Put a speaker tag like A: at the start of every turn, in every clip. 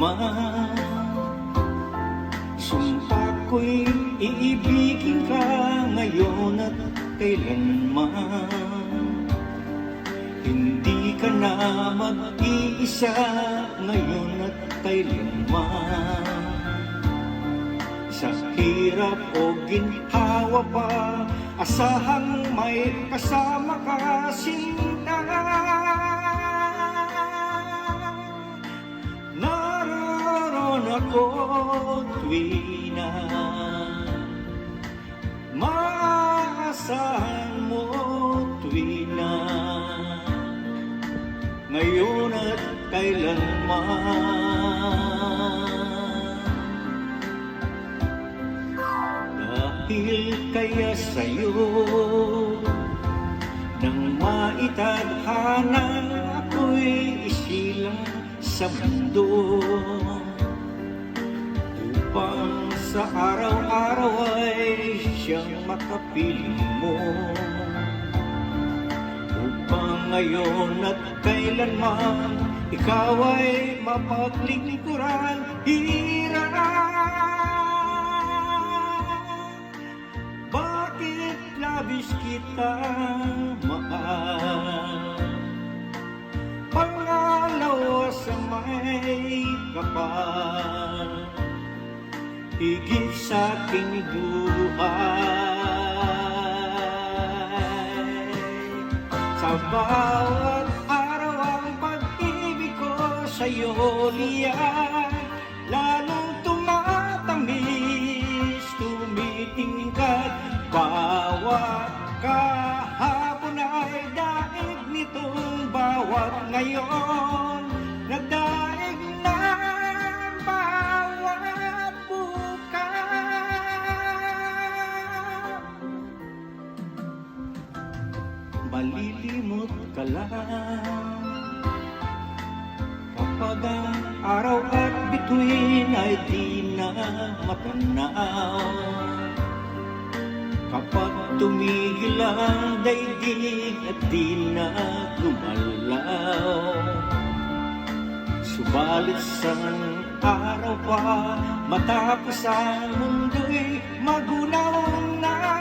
A: kailanman. Sumpa ko'y iibigin ka ngayon at kailanman. Hindi ka na mag-iisa ngayon at kailanman. Sa hirap o ginhawa pa, asahang may kasama ka, sinta. Naroon ako tuwing na maasahan mo, tuwing na ngayon at kailanman. Dahil kaya sa'yo nang maitadhana ako'y isilang sa mundo, upang sa araw-araw ay siyang makapiling mo, upang ngayon at kailanman ikaw ay mapaglingkuran. Bakit labis kitang mahal, pangalawa sa may kapal, higit sa aking buhay. Sa bawat araw ang pag-ibig ko sa'yo liyan, lalong tumatamis, tumitingkad. Bawat kahapon ay daig nitong bawat ngayon, nagdaig na bawat bukas. Malilimot ka lang kapag ang araw at bituin ay di na matanaw, kapag tumigil ang daigdig at di na gumalaw. Subalit sa araw pa, matapos ang mundo'y magunaw na,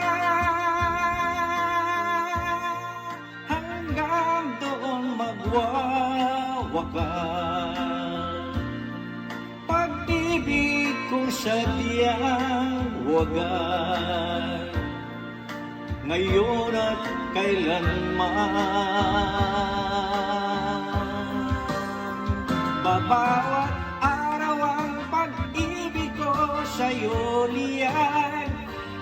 A: hanggang doon magwawakas. Pag-ibig kong sadyang wagas, ngayon at kailanman. Babawat araw ang pag-ibig ko sa'yo liyan,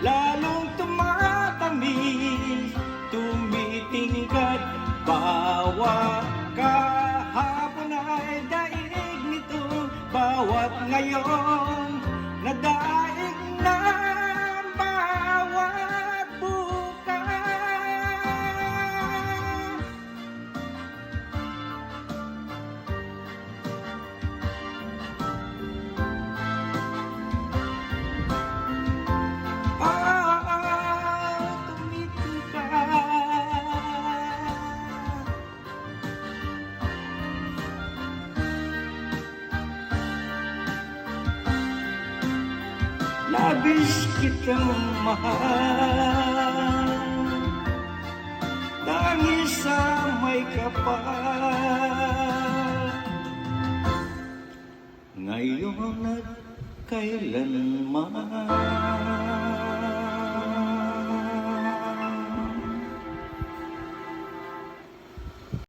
A: lalong tumatamis, tumitingkad. Bawat kahapon ay daig nito, bawat ngayon nadaig na bawat bukas. Labis kitang mahal, dahil sa may kapal, ngayon at kailanman.